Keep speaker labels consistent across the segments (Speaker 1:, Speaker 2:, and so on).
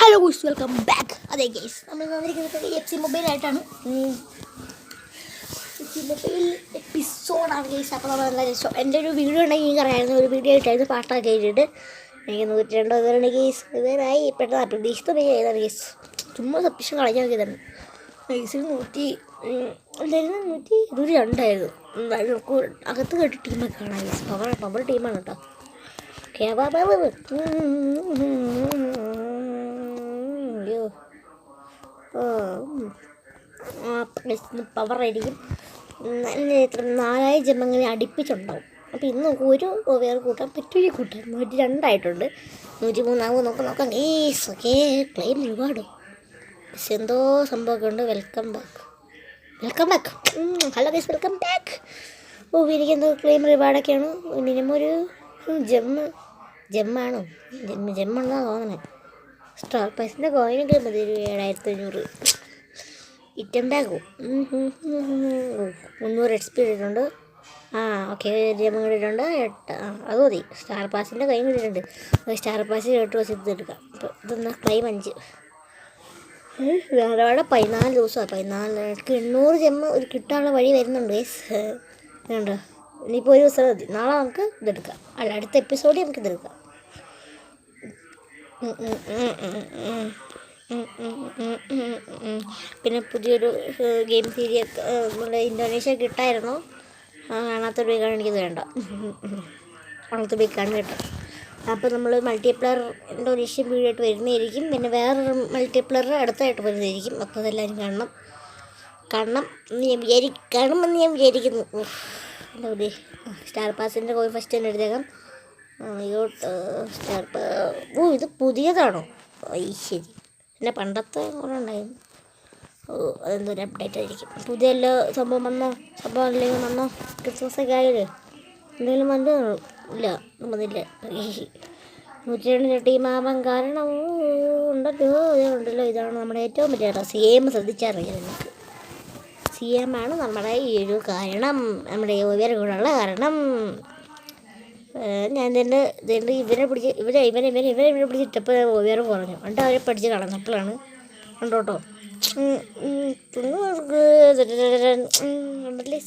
Speaker 1: Hello guys, welcome back. അതെ guys, നമ്മൾ വന്നിരിക്കുന്നത് എഫ് സി മൊബൈലായിട്ടാണ്. എഫ് സി മൊബൈൽ എപ്പിസോഡാണ് ഗൈസ്. അപ്പോൾ നമ്മൾ നല്ല രസം. എൻ്റെ ഒരു വീഡിയോ ഉണ്ടെങ്കിൽ എനിക്ക് അറിയാമായിരുന്നു, ഒരു വീഡിയോ ആയിട്ടായിരുന്നു പാട്ടൊക്കെ കേട്ടിട്ട് എനിക്ക് 102 ഇതുവരെ ഗൈസ് ഇതുവരായി. പെട്ടെന്ന് പ്രതീക്ഷിച്ച ചെയ്താണ് ഗൈസ്. ചുമ്മാ സബ്മിഷൻ കളഞ്ഞാൽ നോക്കിയതാണ് ഗൈസിന് 102 നമുക്ക് അകത്ത് കേട്ട് ടീമൊക്കെ കാണാം ഗൈസ്. പവർ ടീമാണ് കേട്ടോ. പവറായിരിക്കും. 4000 ജന്മങ്ങളെ അടുപ്പിച്ചുണ്ടാവും. അപ്പോൾ ഇന്ന് ഒരു വേറെ കൂട്ടാൻ പറ്റൊരു കൂട്ടാൻ 102 ആയിട്ടുണ്ട്. 103 നോക്കാം ഗൈസ്. ഓക്കെ, ക്ലെയിം ഒരുപാട് എന്തോ സംഭവമൊക്കെ ഉണ്ട്. Welcome back. Hello guys, welcome back. എനിക്ക് എന്തോ ക്ലെയിം റിവാർഡൊക്കെയാണ്. മിനിമം ഒരു ജെമ്മാണോ ജെമ്മാണെന്നാണ് തോന്നുന്നത്. സ്റ്റാർ പൈസിൻ്റെ കോയിനൊക്കെ മതി. ഒരു 7500 ഇറ്റം ബാഗോ 300 എക്സ്പി ഇട്ടിട്ടുണ്ട്. ഓക്കെ, ജെമ്മ ഇട്ടിട്ടുണ്ട്. അത് മതി. സ്റ്റാർ പാസിൻ്റെ കൈ ഇട്ടിട്ടുണ്ട്. സ്റ്റാർ പാസിൽ 8 ദിവസത്തിൽ എടുക്കാം. അപ്പോൾ ഇതെന്നാ ക്ലെയിം 5 ധാരാളം 14 ദിവസമാണ്. 800 ജെമ്മ ഒരു കിട്ടാനുള്ള വഴി വരുന്നുണ്ട് ഗൈസ്. വേണ്ടോ, ഇനിയിപ്പോൾ ഒരു ദിവസം മതി. നാളെ നമുക്ക് ഇതെടുക്കാം. അല്ല, അടുത്ത എപ്പിസോഡിൽ നമുക്ക് ഇതെടുക്കാം. പിന്നെ പുതിയൊരു ഗെയിം സീരിയൊക്കെ നമ്മുടെ ഇന്തോനേഷ്യ കിട്ടായിരുന്നു. കാണാത്തൊരു ബേക്കാണ് എനിക്കത് വേണ്ട. കാണാത്ത ബേക്കാണ് കേട്ടോ. അപ്പോൾ നമ്മൾ മൾട്ടിപ്ലെയർ ഇന്തോനേഷ്യൻ വീഡിയോ ആയിട്ട് വരുന്നതായിരിക്കും. പിന്നെ വേറൊരു മൾട്ടിപ്ലെയർ അടുത്തായിട്ട് വരുന്നതായിരിക്കും. അപ്പോൾ അതെല്ലാവരും കാണണമെന്ന് ഞാൻ വിചാരിക്കുന്നു. എന്താ പറയുക, സ്റ്റാർ പാസിൻ്റെ കോയിൻ ഫസ്റ്റ് തന്നെ എടുത്തേക്കാം. സ്റ്റാർ ഇത് പുതിയതാണോ? ശരി, പിന്നെ പണ്ടത്തെ കൂടെ ഉണ്ടായിരുന്നു. അതെന്തൊരു അപ്ഡേറ്റ് ആയിരിക്കും. പുതിയ എല്ലാ സംഭവം അല്ലെങ്കിൽ വന്നോ? ക്രിസ്മസൊക്കെ ആയാലും എന്തെങ്കിലും വന്നോ? ഇല്ല, വന്നില്ല. 102 ടീമാവാൻ കാരണം ഉണ്ടല്ലോ. ഇതാണ് നമ്മുടെ ഏറ്റവും വലിയ CM. ശ്രദ്ധിച്ചറിയാം നമുക്ക്. CM ആണ് നമ്മുടെ ഈ ഒരു കാരണം, നമ്മുടെ ഉയരം കൂടെയുള്ള കാരണം. ഞാൻ തന്നെ ഇവരെ പിടിച്ചിട്ടപ്പോൾ ഉയരം കുറഞ്ഞു. എന്നിട്ട് അവരെ പഠിച്ച് കളഞ്ഞപ്പോഴാണ് കണ്ടോട്ടോ.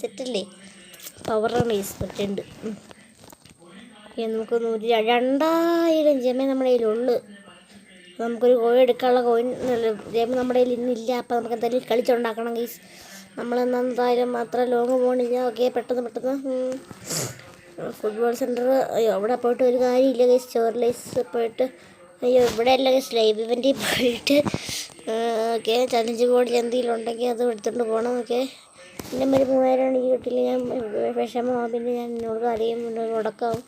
Speaker 1: സെറ്റല്ലേ, പവറാണ് ഈ സെറ്റുണ്ട്. നമുക്ക് 2000 ജെമ്മേ നമ്മുടെ കയ്യിലുള്ളു. നമുക്കൊരു കോയിൻ എടുക്കാനുള്ള കോയിൻ ജെമ്മ നമ്മുടെ കയ്യിൽ ഇന്നില്ല. അപ്പോൾ നമുക്ക് എന്തായാലും കളിച്ചുണ്ടാക്കണം ഗൈസ്. നമ്മളെന്തായാലും അത്ര ലോങ് പോകണില്ല. ഓക്കെ, പെട്ടെന്ന് ഫുട്ബോൾ സെൻറ്റർ. അവിടെ പോയിട്ട് ഒരു കാര്യമില്ല ഗൈസ്. ചോർലൈസ് പോയിട്ട് ഇവിടെ അല്ല ഗൈസ്, ലൈവ് ഇവൻറ്റിൽ പോയിട്ട് ഓക്കെ ചലഞ്ച് ബോർഡ് എന്തെങ്കിലും ഉണ്ടെങ്കിൽ അത് എടുത്തുകൊണ്ട് പോകണം. ഓക്കെ, പിന്നെ ഒരു 3000 എനിക്ക് കിട്ടില്ല. ഞാൻ വിഷമമാണ്. പിന്നെ ഞാൻ എന്നോട് അറിയും, മുടക്കാവും.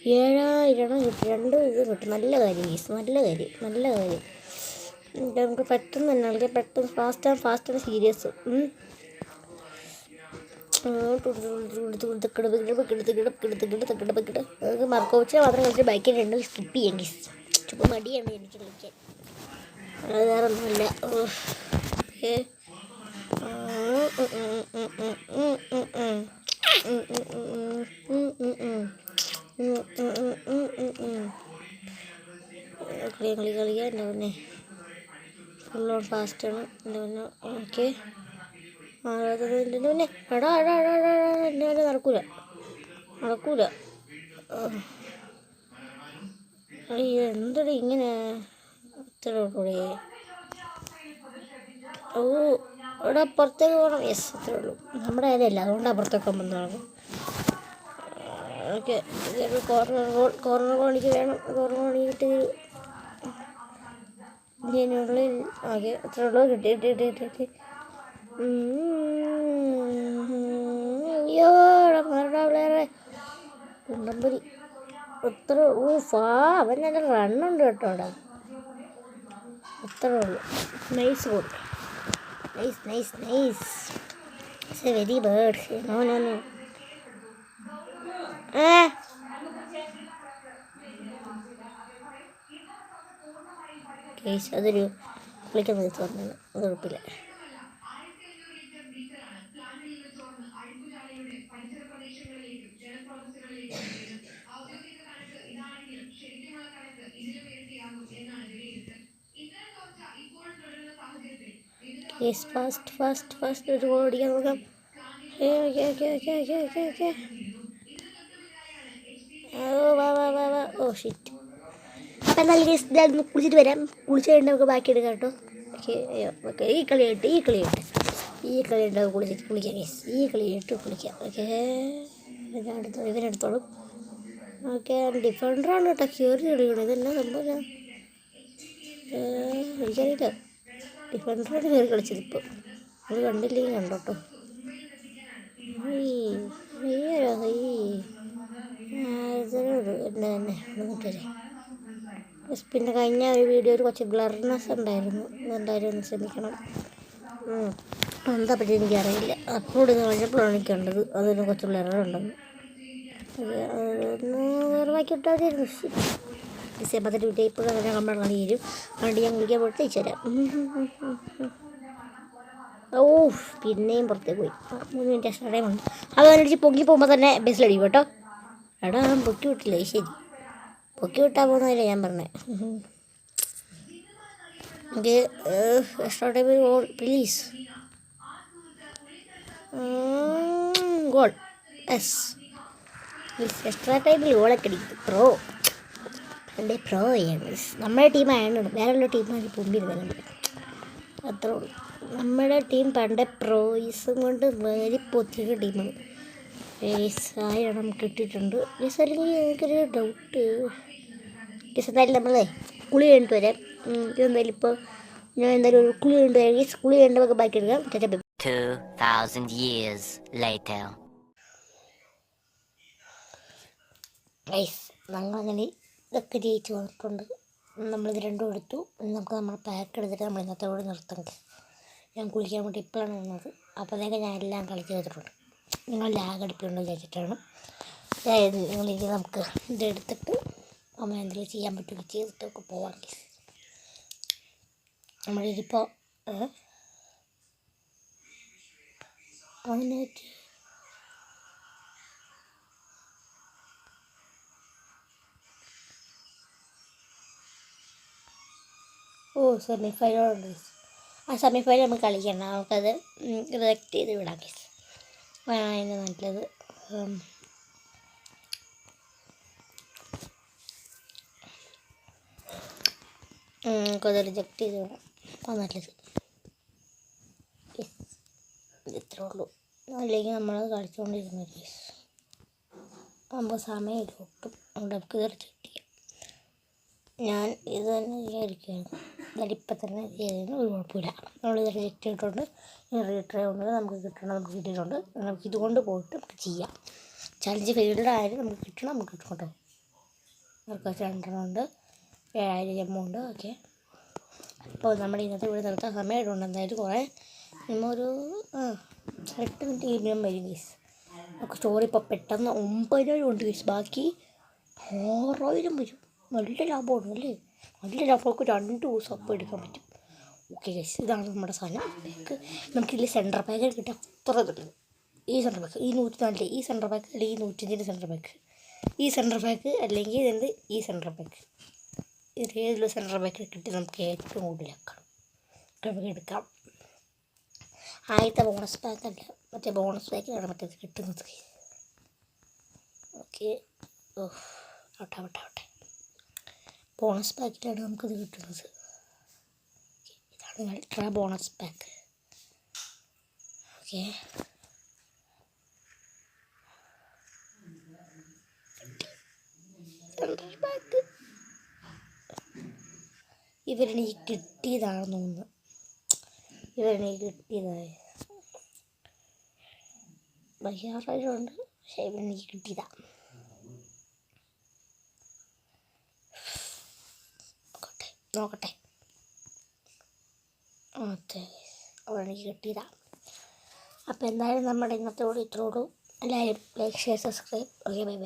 Speaker 1: 7000 കിട്ടി. 2 ഇത് കിട്ടും. നല്ല കാര്യം ഗൈസ്, നല്ല കാര്യം. നമുക്ക് പെട്ടെന്ന് തന്നെ അല്ലെങ്കിൽ പെട്ടെന്ന് ഫാസ്റ്റ് സീരിയസ്. മർക്കോച്ചിനെ മാത്രം കളിച്ച് ബൈക്കിൽ 2 സ്കിപ്പ് ചെയ്യാം ഗൈസ്. ചുമ്മാ മടിയാണ് എനിക്ക് കളിക്കാൻ, അത് വേറെ ഒന്നുമില്ല. കളിക്കാൻ എൻ്റെ പിന്നെ ഫുൾ ഓൺ ഫാസ്റ്റാണ് എൻ്റെ പിന്നെ. ഓക്കെ, എൻ്റെ പിന്നെ എടാ എൻ്റെ പിന്നെ നടക്കൂല. എന്തൊരു ഇങ്ങനെ ഇത്രേ. ഇവിടെ പുറത്തേക്ക് പോകണം. യെസ്, അത്രേ ഉള്ളൂ. നമ്മുടെ കാര്യമല്ല, അതുകൊണ്ട് അപ്പുറത്തേക്ക് പോകുമ്പോൾ നടക്കും. ഓക്കെ, കോർണർ ഗോൾ എനിക്ക് വേണം. കോർണർ ഗോൾ കിട്ടി ഇതിനുള്ളിൽ. ഓക്കെ, അത്രേ ഉള്ളൂ. കിട്ടി. അയ്യോ, കുണ്ടമ്പുരി അത്ര. അവൻ നല്ല റണ്ണുണ്ട് കേട്ടോ അവിടെ. അത്രേ ഉള്ളൂ. Nice goal. Nice. Very bad. No case അതൊരു കുളിക്കാൻ വയസ്സ് പറഞ്ഞാണ്. അത് കുഴപ്പമില്ല. ഔദ്യോഗിക കണക്ക് ഇതാണെങ്കിലും ശരിക്കുമുള്ള കണക്ക് ഇതിലും ഇരട്ടിയാകും എന്നാണ് വിലയിരുത്തൽ. ഇത്തരം യെസ്, ഫാസ്റ്റ് ഒരു ഗോൾ അടിക്കാൻ നോക്കാം. ഓക്കെ. Oh shit. അപ്പം എന്നാലും ഗൈസ് ഇതായിരുന്നു, കുളിച്ചിട്ട് വരാം. കുളിച്ച് കഴിഞ്ഞാൽ നമുക്ക് ബാക്കി എടുക്കാം കേട്ടോ. ഓക്കെ ഈ കളി ഉണ്ടാവും കുളിക്കാം ഗൈസ്. ഈ കളി ഇട്ട് കുളിക്കാം. ഓക്കെ ഇവരെടുത്തോളും. ഓക്കെ ഡിഫൻഡറാണ് കേട്ടോ കയറി കളിക്കണം. ഇതെല്ലാം സംഭവം എനിക്കറിയില്ല. ഡിഫൻഡറാണ് കയറി കളിച്ചത്. ഇപ്പോൾ അത് കണ്ടില്ലെങ്കിൽ കണ്ടോട്ടോ. എൻ്റെ തന്നെ നോക്കില്ലേ. പിന്നെ കഴിഞ്ഞ ഒരു വീഡിയോയിൽ കുറച്ച് ബ്ലർനെസ് ഉണ്ടായിരുന്നു. അതെന്തായാലും ഒന്ന് ശ്രമിക്കണം. എന്താ പറ്റി എനിക്കറിയില്ല. അപ്ലോഡ് ചെയ്ത് കഴിഞ്ഞപ്പോഴാണ് എനിക്ക് കണ്ടത് അതിന് കുറച്ച് ബ്ലറുണ്ടെന്ന്. അതൊന്ന് വേർവാക്കിയിട്ടാൽ മതിയായിരുന്നു. ഡിസംബർ ഇപ്പോൾ അങ്ങനെ നമ്മൾ കളി തരും. അതുകൊണ്ട് ഞാൻ വിളിക്കാൻ പോയിട്ട് തിരിച്ചു തരാം. ഓ പിന്നെയും പുറത്തേക്ക് പോയി. 3 മിനിറ്റ് എക്സ്ട്രാ ടൈം ഉണ്ട്. അത് അനുസരിച്ച് പൊങ്ങി പോകുമ്പോൾ തന്നെ ബസ്സിലടിക്കും കേട്ടോ. എടാ പൊക്കി വിട്ടില്ലേ? ശരി, പൊക്കി വിട്ടാൽ പോകുന്നതല്ലേ ഞാൻ പറഞ്ഞത്. എനിക്ക് extra time please. Goal. Yes, extra ടൈമിൽ ഗോളൊക്കെ അടിക്കും. എൻ്റെ പ്രോ ചെയ്യാണ്. നമ്മുടെ ടീമായാണ്, വേറെയുള്ള ടീമാണ് പൊമ്പിരുന്നത്. അത്രേ ഉള്ളൂ. നമ്മുടെ ടീം പണ്ട് പ്രോയിസും കൊണ്ട് വേരി പൊത്തിയ ടീമാണ്. ആയിരം നമുക്ക് കിട്ടിയിട്ടുണ്ട്. അല്ലെങ്കിൽ എനിക്കൊരു ഡൗട്ട്. എന്തായാലും നമ്മളെ കുളി കഴിഞ്ഞിട്ട് വരാം. ഇതെന്തായാലും ഇപ്പോൾ ഞാൻ എന്തായാലും ഒരു കുളി കഴിഞ്ഞിട്ട് വരാം. കുളി കഴിഞ്ഞിട്ട് ബാക്കി എടുക്കാം.
Speaker 2: 2000 years later.
Speaker 1: ഞങ്ങളങ്ങനെ ഇതൊക്കെ ജയിച്ച് വന്നിട്ടുണ്ട്. നമ്മളിത് രണ്ടും എടുത്തു. നമുക്ക് നമ്മൾ പാക്ക് എടുത്തിട്ട് നമ്മൾ ഇന്നത്തെ കൂടെ നിർത്താം. ഞാൻ കുളിക്കാൻ വേണ്ടി ഇപ്പോഴാണ് വന്നത്. അപ്പോഴത്തേക്ക് ഞാൻ എല്ലാം കളിച്ച് ചെയ്തിട്ടുണ്ട്. നിങ്ങൾ ലാഗ് അടിപ്പിയുണ്ടോ വിചാരിച്ചിട്ടാണ്. അതായത് നിങ്ങളിത് നമുക്ക് ഇതെടുത്തിട്ട് നമ്മൾ എന്തെങ്കിലും ചെയ്യാൻ പറ്റുമെങ്കിൽ ചെയ്തിട്ടൊക്കെ പോവാം. നമ്മളിതിപ്പോൾ അതിനായിട്ട് സെമിഫൈനലുണ്ട്. ആ സെമിഫൈനൽ നമുക്ക് കളിക്കണം. നമുക്കത് റിജക്റ്റ് ചെയ്ത് വിടാം. അതിന് നല്ലത് നമുക്കത് റിജക്റ്റ് ചെയ്ത് വിടാം. അപ്പോൾ നല്ലത്. ഇത്രേ ഉള്ളൂ. അല്ലെങ്കിൽ നമ്മളത് കളിച്ചുകൊണ്ടിരുന്നത് നമുക്ക് സമയം ഒട്ടും. അതുകൊണ്ട് നമുക്കിത് റിജക്റ്റ് ചെയ്യാം. ഞാൻ ഇത് തന്നെ വിചാരിക്കുകയാണ്. അതിപ്പം തന്നെ ചെയ്തതിന് ഒരു കുഴപ്പമില്ല. നമ്മളിത് റിജക്റ്റ് ചെയ്തിട്ടുണ്ട്. റീട്രൈ കൊണ്ട് നമുക്ക് കിട്ടണം. നമുക്ക് കിട്ടിയിട്ടുണ്ട്. നമുക്ക് ഇതുകൊണ്ട് പോയിട്ട് നമുക്ക് ചെയ്യാം. ചലഞ്ച് ഫെയിൽഡ് ആയാലും നമുക്ക് കിട്ടണം. നമുക്ക് കിട്ടും കേട്ടോ. നമുക്ക് 2 ഉണ്ട്. 7000 എമൗണ്ട്. ഓക്കെ, അപ്പോൾ നമ്മുടെ ഇന്നത്തെ ഇവിടെ നിർത്താൻ സമയമായിട്ടുണ്ട്. എന്തായാലും കുറേ ഒരു 8 മിനിറ്റ് കഴിയുമ്പം വരും ഗീസ്. നമുക്ക് സ്റ്റോറി ഇപ്പോൾ പെട്ടെന്ന് 9000 ഉണ്ട് ഗീസ്. ബാക്കി 6000 വരും. നല്ല ലാഭമാണ് അല്ലേ? നല്ല ലാഭമൊക്കെ 2 ദിവസം അപ്പം എടുക്കാൻ പറ്റും. ഓക്കെ ഗൈസ്, ഇതാണ് നമ്മുടെ സാധനം. നമുക്കിതിൽ സെൻറ്റർ പാക്ക് കിട്ടാൻ അത്ര നല്ലത്. ഈ സെൻറ്റർ പാക്ക് ഈ 104, ഈ സെൻറ്റർ പാക്ക് അല്ലെങ്കിൽ 105 സെൻറ്റർ പാക്ക്, ഈ സെൻറ്റർ പാക്ക് അല്ലെങ്കിൽ ഇതുണ്ട് ഈ സെൻറ്റർ പാക്ക്. ഏതെങ്കിലും സെൻറ്റർ പാക്ക് കിട്ടി നമുക്ക് ഏറ്റവും കൂടുതലാക്കണം. നമുക്ക് എടുക്കാം. ആദ്യത്തെ ബോണസ് പാക്കല്ല, മറ്റേ ബോണസ് പാക്കിലാണ് മറ്റേത് കിട്ടുന്നത്. ഓക്കെ, ആവട്ടെ. ബോണസ് പാക്കിലാണ് നമുക്കത് കിട്ടുന്നത്. ഇതാണ് ultra bonus pack. Okay, pack ഇവരെനിക്ക് കിട്ടിയതാണെന്ന് തോന്നുന്നു. ഇവരെനിക്ക് കിട്ടിയതായി 6000 ഉണ്ട്. പക്ഷേ ഇവരെനിക്ക് കിട്ടിയതാണ്. നോക്കട്ടെ. ഓക്കെ, അവരെനിക്ക് കിട്ടിയതാണ്. അപ്പോൾ എന്തായാലും നമ്മുടെ ഇന്നത്തെ കൂടെ ഇത്രയുള്ളൂ. എല്ലാവരും like, share, subscribe. Okay, by.